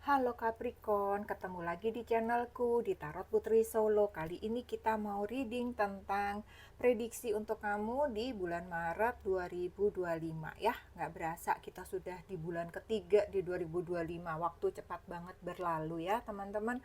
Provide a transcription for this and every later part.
Halo Capricorn, ketemu lagi di channelku di Tarot Putri Solo. Kali ini kita mau reading tentang prediksi untuk kamu di bulan Maret 2025 ya. Nggak berasa kita sudah di bulan ketiga di 2025. Waktu cepat banget berlalu ya teman-teman.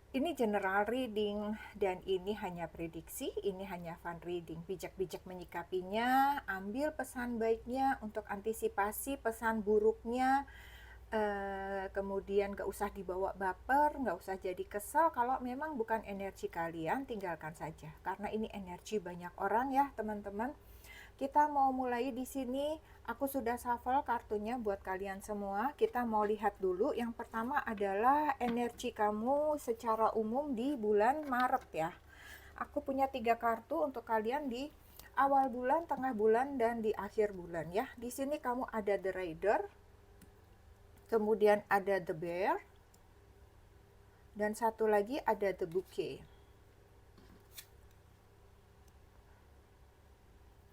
Ini general reading dan ini hanya prediksi, ini hanya fun reading. Bijak-bijak menyikapinya, ambil pesan baiknya untuk antisipasi pesan buruknya. Kemudian gak usah dibawa baper, gak usah jadi kesel. Kalau memang bukan energi kalian, tinggalkan saja. Karena ini energi banyak orang ya teman-teman. Kita mau mulai di sini. Aku sudah shuffle kartunya buat kalian semua. Kita mau lihat dulu. Yang pertama adalah energi kamu secara umum di bulan Maret ya. Aku punya 3 kartu untuk kalian di awal bulan, tengah bulan, dan di akhir bulan ya. Di sini kamu ada The Rider, kemudian ada The Bear, dan satu lagi ada The Bouquet.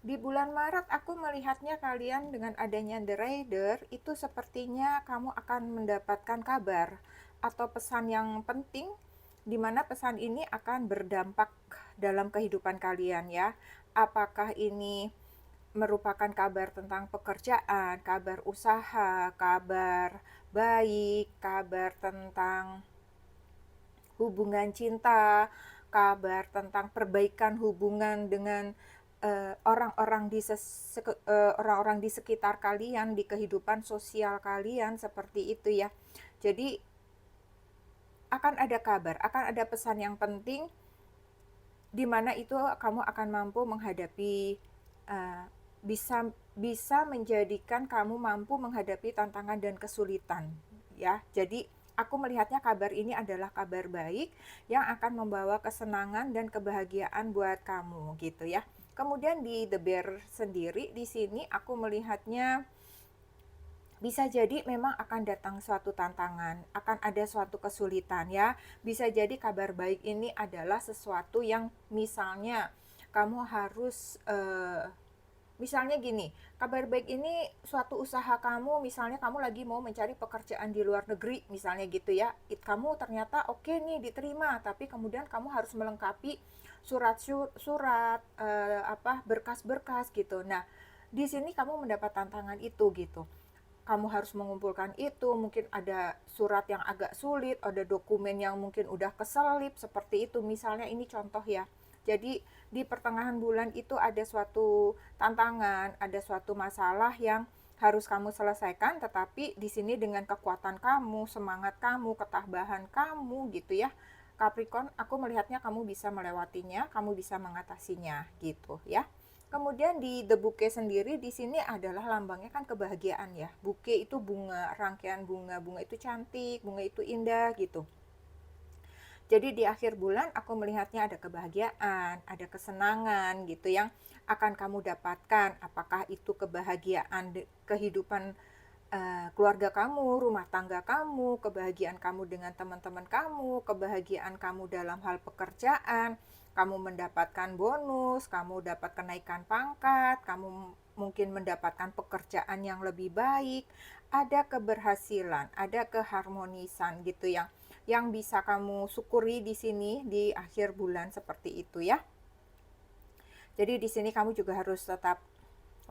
Di bulan Maret aku melihatnya kalian dengan adanya The Rider itu sepertinya kamu akan mendapatkan kabar atau pesan yang penting, di mana pesan ini akan berdampak dalam kehidupan kalian ya. Apakah ini merupakan kabar tentang pekerjaan, kabar usaha, kabar baik, kabar tentang hubungan cinta, kabar tentang perbaikan hubungan dengan orang-orang orang-orang di sekitar kalian, di kehidupan sosial kalian, seperti itu ya. Jadi akan ada kabar, akan ada pesan yang penting, di mana itu kamu akan mampu menghadapi, bisa bisa menjadikan kamu mampu menghadapi tantangan dan kesulitan ya. Jadi aku melihatnya kabar ini adalah kabar baik yang akan membawa kesenangan dan kebahagiaan buat kamu gitu ya. Kemudian di The Bear sendiri, di sini aku melihatnya bisa jadi memang akan datang suatu tantangan, akan ada suatu kesulitan ya. Bisa jadi kabar baik ini adalah sesuatu yang misalnya kamu harus misalnya gini, kabar baik ini suatu usaha kamu, misalnya kamu lagi mau mencari pekerjaan di luar negeri, misalnya gitu ya. Kamu ternyata oke nih diterima, tapi kemudian kamu harus melengkapi surat-surat, berkas-berkas gitu. Nah, di sini kamu mendapat tantangan itu gitu. Kamu harus mengumpulkan itu, mungkin ada surat yang agak sulit, ada dokumen yang mungkin udah keselip, seperti itu. Misalnya ini contoh ya. Jadi di pertengahan bulan itu ada suatu tantangan, ada suatu masalah yang harus kamu selesaikan, tetapi di sini dengan kekuatan kamu, semangat kamu, ketabahan kamu gitu ya. Capricorn, aku melihatnya kamu bisa melewatinya, kamu bisa mengatasinya gitu ya. Kemudian di The Bouquet sendiri di sini adalah lambangnya kan kebahagiaan ya. Bouquet itu bunga, rangkaian bunga. Bunga itu cantik, bunga itu indah gitu. Jadi di akhir bulan aku melihatnya ada kebahagiaan, ada kesenangan gitu yang akan kamu dapatkan. Apakah itu kebahagiaan kehidupan keluarga kamu, rumah tangga kamu, kebahagiaan kamu dengan teman-teman kamu, kebahagiaan kamu dalam hal pekerjaan, kamu mendapatkan bonus, kamu dapat kenaikan pangkat, kamu mungkin mendapatkan pekerjaan yang lebih baik, ada keberhasilan, ada keharmonisan gitu yang bisa kamu syukuri di sini di akhir bulan seperti itu ya. Jadi di sini kamu juga harus tetap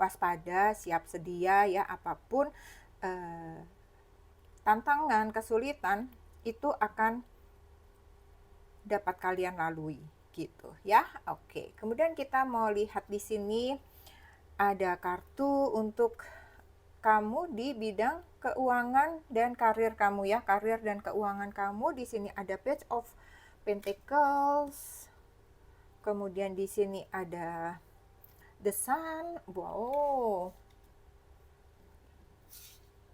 waspada, siap sedia ya, apapun tantangan, kesulitan itu akan dapat kalian lalui gitu ya. Oke. Kemudian kita mau lihat di sini ada kartu untuk kamu di bidang keuangan dan karir kamu ya. Karir dan keuangan kamu di sini ada Page of Pentacles. Kemudian di sini ada The Sun. Wow.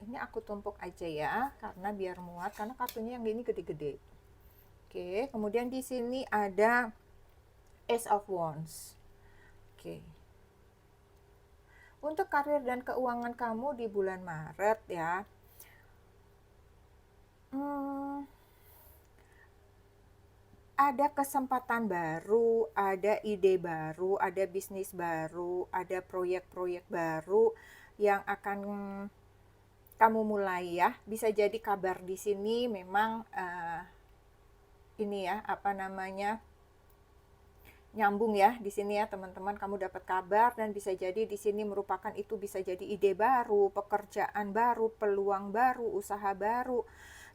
Ini aku tumpuk aja ya, karena biar muat, karena kartunya yang ini gede-gede. Oke, kemudian di sini ada Ace of Wands. Oke. Untuk karir dan keuangan kamu di bulan Maret ya, ada kesempatan baru, ada ide baru, ada bisnis baru, ada proyek-proyek baru yang akan kamu mulai ya. Bisa jadi kabar di sini memang ini ya, apa namanya, nyambung ya di sini ya teman-teman, kamu dapat kabar dan bisa jadi di sini merupakan itu bisa jadi ide baru, pekerjaan baru, peluang baru, usaha baru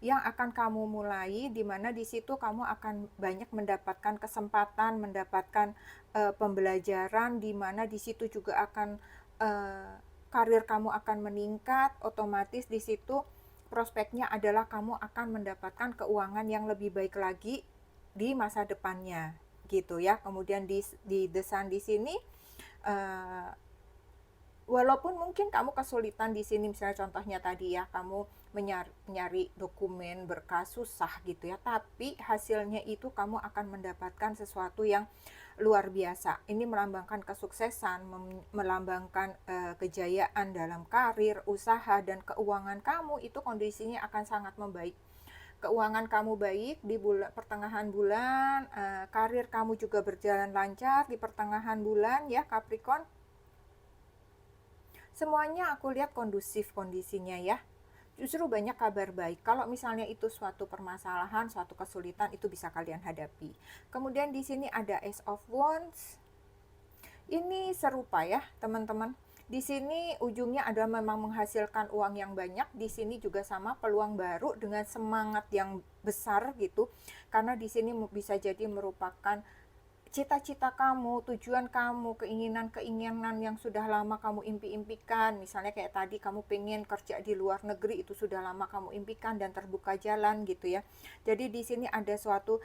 yang akan kamu mulai, di mana di situ kamu akan banyak mendapatkan kesempatan, mendapatkan pembelajaran, di mana di situ juga akan karir kamu akan meningkat, otomatis di situ prospeknya adalah kamu akan mendapatkan keuangan yang lebih baik lagi di masa depannya gitu ya. Kemudian didesain di sini walaupun mungkin kamu kesulitan di sini, misalnya contohnya tadi ya, kamu mencari dokumen berkas susah gitu ya, tapi hasilnya itu kamu akan mendapatkan sesuatu yang luar biasa. Ini melambangkan kesuksesan, melambangkan kejayaan dalam karir, usaha, dan keuangan kamu itu kondisinya akan sangat membaik. Keuangan kamu baik di pertengahan bulan, karir kamu juga berjalan lancar di pertengahan bulan ya Capricorn. Semuanya aku lihat kondusif kondisinya ya. Justru banyak kabar baik. Kalau misalnya itu suatu permasalahan, suatu kesulitan, itu bisa kalian hadapi. Kemudian di sini ada Ace of Wands. Ini serupa ya, teman-teman. Di sini ujungnya adalah memang menghasilkan uang yang banyak. Di sini juga sama, peluang baru dengan semangat yang besar gitu. Karena di sini bisa jadi merupakan cita-cita kamu, tujuan kamu, keinginan-keinginan yang sudah lama kamu impi-impikan. Misalnya kayak tadi kamu pengen kerja di luar negeri, itu sudah lama kamu impikan dan terbuka jalan gitu ya. Jadi di sini ada suatu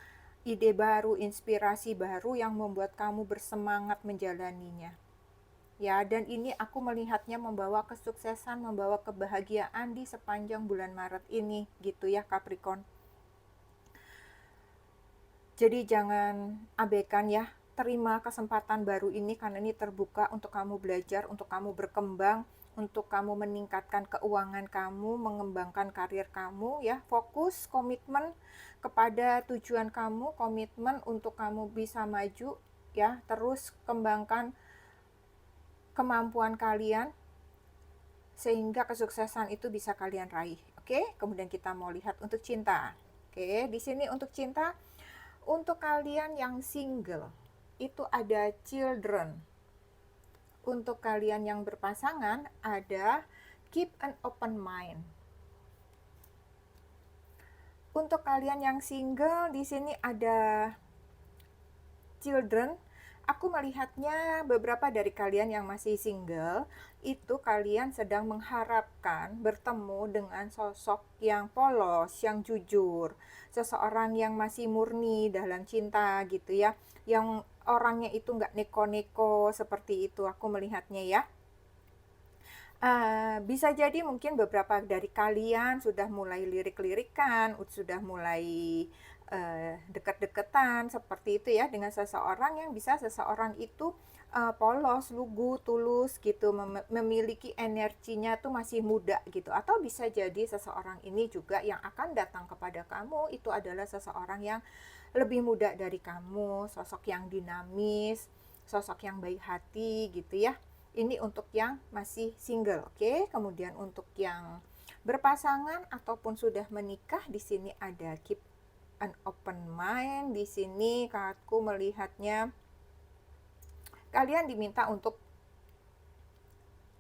ide baru, inspirasi baru yang membuat kamu bersemangat menjalaninya. Ya, dan ini aku melihatnya membawa kesuksesan, membawa kebahagiaan di sepanjang bulan Maret ini gitu ya Capricorn. Jadi jangan abaikan ya, terima kesempatan baru ini karena ini terbuka untuk kamu belajar, untuk kamu berkembang, untuk kamu meningkatkan keuangan kamu, mengembangkan karir kamu ya. Fokus, komitmen kepada tujuan kamu, komitmen untuk kamu bisa maju ya. Terus kembangkan kemampuan kalian sehingga kesuksesan itu bisa kalian raih. Oke, kemudian kita mau lihat untuk cinta. Oke, di sini untuk cinta, untuk kalian yang single, itu ada children. Untuk kalian yang berpasangan, ada keep an open mind. Untuk kalian yang single, di sini ada children. Aku melihatnya beberapa dari kalian yang masih single, itu kalian sedang mengharapkan bertemu dengan sosok yang polos, yang jujur, seseorang yang masih murni dalam cinta gitu ya, yang orangnya itu nggak neko-neko seperti itu, aku melihatnya ya. Bisa jadi mungkin beberapa dari kalian sudah mulai lirik-lirikan, sudah mulai dekat-dekatan seperti itu ya dengan seseorang yang bisa seseorang itu polos, lugu, tulus gitu, memiliki energinya tuh masih muda gitu. Atau bisa jadi seseorang ini juga yang akan datang kepada kamu itu adalah seseorang yang lebih muda dari kamu, sosok yang dinamis, sosok yang baik hati gitu ya. Ini untuk yang masih single, oke? Kemudian untuk yang berpasangan ataupun sudah menikah, di sini ada keep an open mind. Di sini aku melihatnya kalian diminta untuk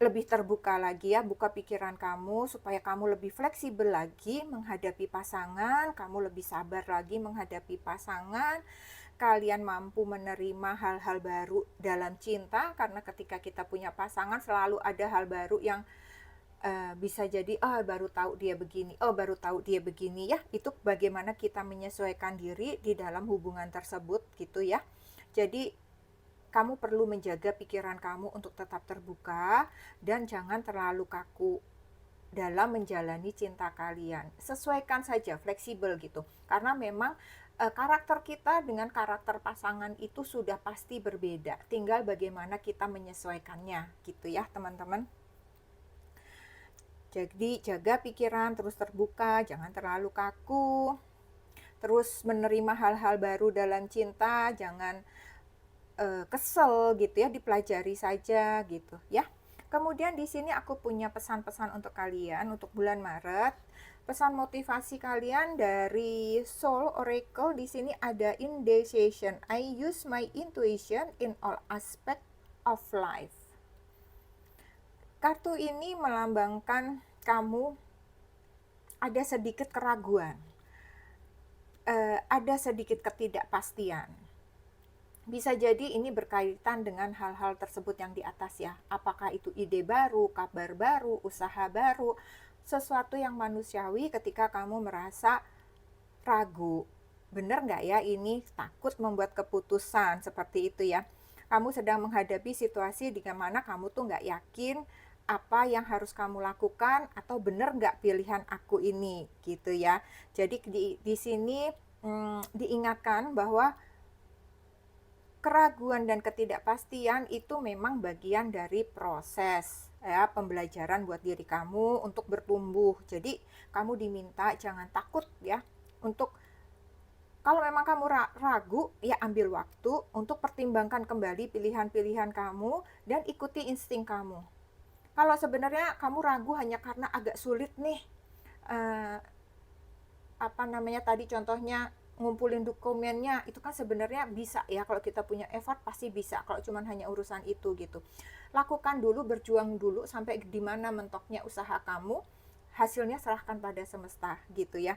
lebih terbuka lagi ya, buka pikiran kamu supaya kamu lebih fleksibel lagi menghadapi pasangan, kamu lebih sabar lagi menghadapi pasangan. Kalian mampu menerima hal-hal baru dalam cinta, karena ketika kita punya pasangan selalu ada hal baru yang bisa jadi baru tahu dia begini, baru tahu dia begini ya. Itu bagaimana kita menyesuaikan diri di dalam hubungan tersebut gitu ya. Jadi kamu perlu menjaga pikiran kamu untuk tetap terbuka dan jangan terlalu kaku dalam menjalani cinta kalian. Sesuaikan saja, fleksibel gitu. Karena memang karakter kita dengan karakter pasangan itu sudah pasti berbeda. Tinggal bagaimana kita menyesuaikannya gitu ya, teman-teman. Jadi jaga pikiran, terus terbuka, jangan terlalu kaku. Terus menerima hal-hal baru dalam cinta, jangan kesel gitu ya, dipelajari saja gitu ya. Kemudian di sini aku punya pesan-pesan untuk kalian untuk bulan Maret. Pesan motivasi kalian dari Soul Oracle di sini ada indecision. I use my intuition in all aspect of life. Kartu ini melambangkan kamu ada sedikit keraguan, ada sedikit ketidakpastian. Bisa jadi ini berkaitan dengan hal-hal tersebut yang di atas ya. Apakah itu ide baru, kabar baru, usaha baru, sesuatu yang manusiawi ketika kamu merasa ragu. Bener nggak ya ini? Takut membuat keputusan seperti itu ya. Kamu sedang menghadapi situasi di mana kamu tuh nggak yakin apa yang harus kamu lakukan atau bener nggak pilihan aku ini gitu ya. Jadi di sini diingatkan bahwa keraguan dan ketidakpastian itu memang bagian dari proses ya pembelajaran buat diri kamu untuk bertumbuh. Jadi kamu diminta jangan takut ya untuk kalau memang kamu ragu ya ambil waktu untuk pertimbangkan kembali pilihan-pilihan kamu dan ikuti insting kamu. Kalau sebenarnya kamu ragu hanya karena agak sulit nih tadi contohnya ngumpulin dokumennya, itu kan sebenarnya bisa ya kalau kita punya effort pasti bisa kalau cuman hanya urusan itu gitu. Lakukan dulu, berjuang dulu sampai di mana mentoknya usaha kamu, hasilnya serahkan pada semesta gitu ya.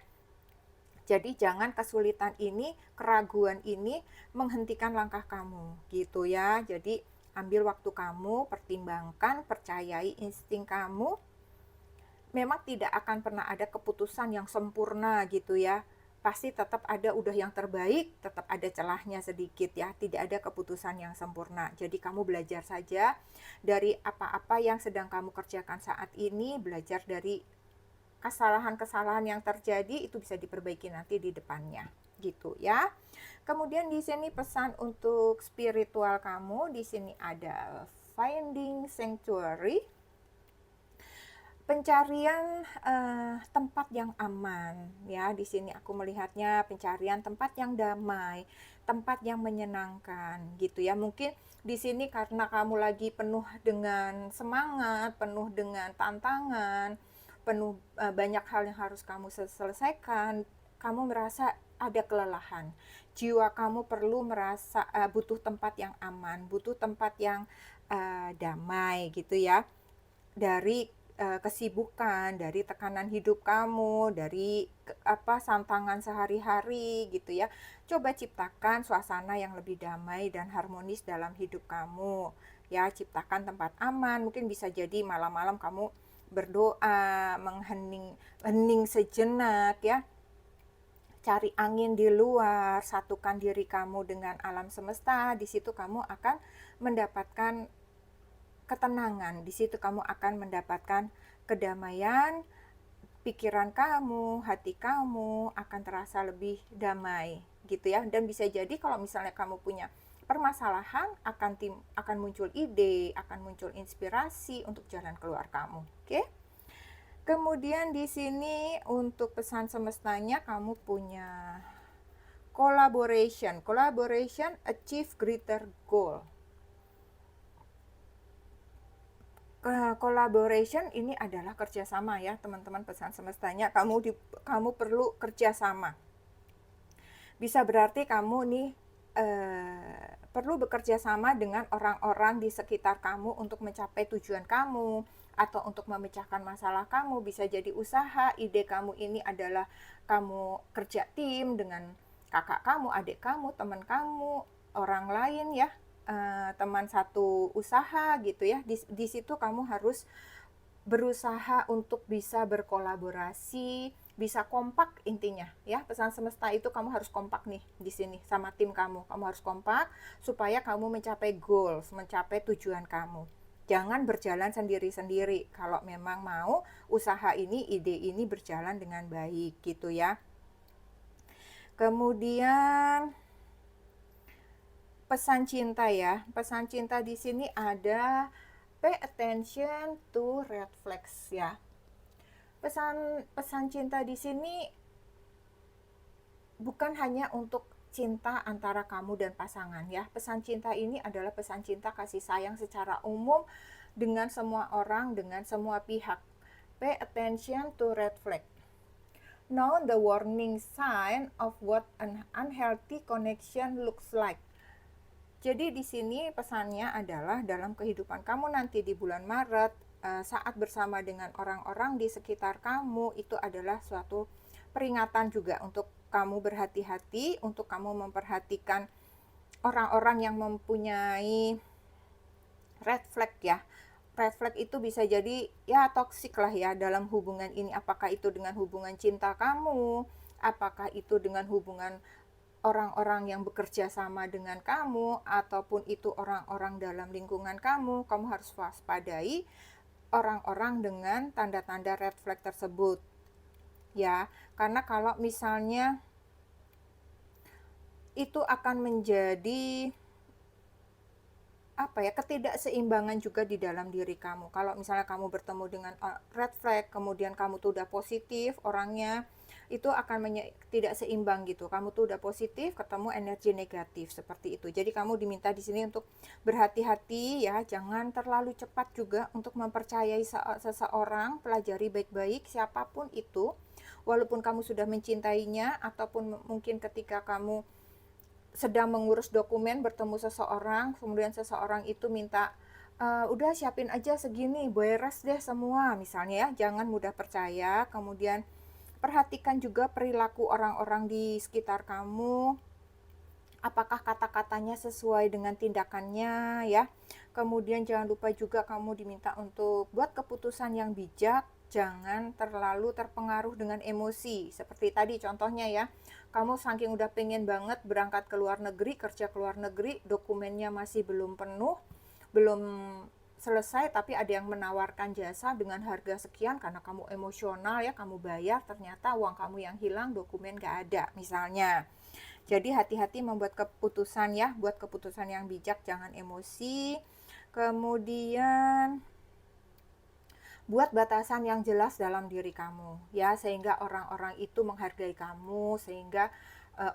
Jadi jangan kesulitan ini, keraguan ini menghentikan langkah kamu gitu ya. Jadi ambil waktu kamu, pertimbangkan, percayai insting kamu. Memang tidak akan pernah ada keputusan yang sempurna gitu ya. Pasti tetap ada udah yang terbaik, tetap ada celahnya sedikit ya. Tidak ada keputusan yang sempurna. Jadi kamu belajar saja dari apa-apa yang sedang kamu kerjakan saat ini, belajar dari kesalahan-kesalahan yang terjadi itu bisa diperbaiki nanti di depannya gitu ya. Kemudian di sini pesan untuk spiritual kamu, di sini ada finding sanctuary. Pencarian tempat yang aman ya. Di sini aku melihatnya pencarian tempat yang damai, tempat yang menyenangkan gitu ya. Mungkin di sini karena kamu lagi penuh dengan semangat, penuh dengan tantangan, penuh banyak hal yang harus kamu selesaikan, kamu merasa ada kelelahan. Jiwa kamu perlu merasa butuh tempat yang aman, butuh tempat yang damai gitu ya. Dari kesibukan, dari tekanan hidup kamu, dari tantangan sehari-hari gitu ya. Coba ciptakan suasana yang lebih damai dan harmonis dalam hidup kamu. Ya, ciptakan tempat aman. Mungkin bisa jadi malam-malam kamu berdoa, hening sejenak ya. Cari angin di luar, satukan diri kamu dengan alam semesta. Di situ kamu akan mendapatkan ketenangan. Di situ kamu akan mendapatkan kedamaian, pikiran kamu, hati kamu akan terasa lebih damai gitu ya. Dan bisa jadi kalau misalnya kamu punya permasalahan akan muncul ide, akan muncul inspirasi untuk jalan keluar kamu. Oke? Kemudian di sini untuk pesan semestanya kamu punya collaboration, achieve greater goal. Collaboration ini adalah kerjasama ya teman-teman, pesan semestanya kamu perlu kerjasama. Bisa berarti kamu nih perlu bekerja sama dengan orang-orang di sekitar kamu untuk mencapai tujuan kamu atau untuk memecahkan masalah kamu. Bisa jadi usaha, ide kamu ini adalah kamu kerja tim dengan kakak kamu, adik kamu, teman kamu, orang lain ya. Teman satu usaha gitu ya. Di situ kamu harus berusaha untuk bisa berkolaborasi, bisa kompak intinya ya. Pesan semesta itu kamu harus kompak nih di sini sama tim kamu. Kamu harus kompak supaya kamu mencapai goals, mencapai tujuan kamu. Jangan berjalan sendiri-sendiri kalau memang mau usaha ini, ide ini berjalan dengan baik gitu ya. Kemudian pesan cinta ya. Pesan cinta di sini ada pay attention to red flags ya. Pesan cinta di sini bukan hanya untuk cinta antara kamu dan pasangan ya. Pesan cinta ini adalah pesan cinta kasih sayang secara umum dengan semua orang, dengan semua pihak. Pay attention to red flag. Know the warning sign of what an unhealthy connection looks like. Jadi di sini pesannya adalah dalam kehidupan kamu nanti di bulan Maret, saat bersama dengan orang-orang di sekitar kamu, itu adalah suatu peringatan juga untuk kamu berhati-hati, untuk kamu memperhatikan orang-orang yang mempunyai red flag ya. Red flag itu bisa jadi ya toksik lah ya dalam hubungan ini. Apakah itu dengan hubungan cinta kamu, apakah itu dengan hubungan orang-orang yang bekerja sama dengan kamu, ataupun itu orang-orang dalam lingkungan kamu. Kamu harus waspadai orang-orang dengan tanda-tanda red flag tersebut ya. Karena kalau misalnya itu akan menjadi ketidakseimbangan juga di dalam diri kamu. Kalau misalnya kamu bertemu dengan red flag, kemudian kamu tuh udah positif orangnya, itu akan tidak seimbang gitu. Kamu tuh udah positif, ketemu energi negatif seperti itu. Jadi kamu diminta di sini untuk berhati-hati ya, jangan terlalu cepat juga untuk mempercayai seseorang. Pelajari baik-baik siapapun itu, walaupun kamu sudah mencintainya, ataupun mungkin ketika kamu sedang mengurus dokumen bertemu seseorang, kemudian seseorang itu minta udah siapin aja segini, beres deh semua misalnya ya, jangan mudah percaya. Kemudian perhatikan juga perilaku orang-orang di sekitar kamu, apakah kata-katanya sesuai dengan tindakannya ya. Kemudian jangan lupa juga kamu diminta untuk buat keputusan yang bijak, jangan terlalu terpengaruh dengan emosi. Seperti tadi contohnya ya, kamu saking udah pengen banget berangkat ke luar negeri, kerja ke luar negeri, dokumennya masih belum penuh, belum selesai, tapi ada yang menawarkan jasa dengan harga sekian, karena kamu emosional ya, kamu bayar, ternyata uang kamu yang hilang, dokumen gak ada misalnya. Jadi hati-hati membuat keputusan ya, buat keputusan yang bijak, jangan emosi. Kemudian buat batasan yang jelas dalam diri kamu ya, sehingga orang-orang itu menghargai kamu, sehingga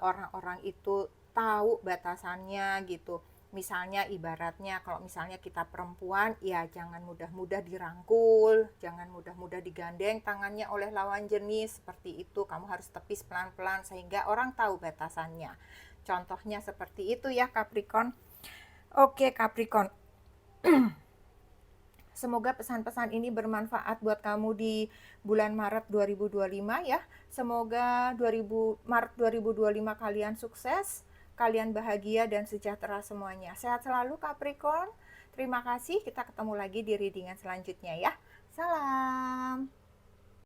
orang-orang itu tahu batasannya gitu. Misalnya ibaratnya kalau misalnya kita perempuan ya, jangan mudah-mudah dirangkul, jangan mudah-mudah digandeng tangannya oleh lawan jenis, seperti itu. Kamu harus tepis pelan-pelan sehingga orang tahu batasannya. Contohnya seperti itu ya Capricorn. Oke Capricorn, semoga pesan-pesan ini bermanfaat buat kamu di bulan Maret 2025 ya. Semoga Maret 2025 kalian sukses, kalian bahagia dan sejahtera semuanya. Sehat selalu Capricorn. Terima kasih, kita ketemu lagi di readingan selanjutnya ya. Salam.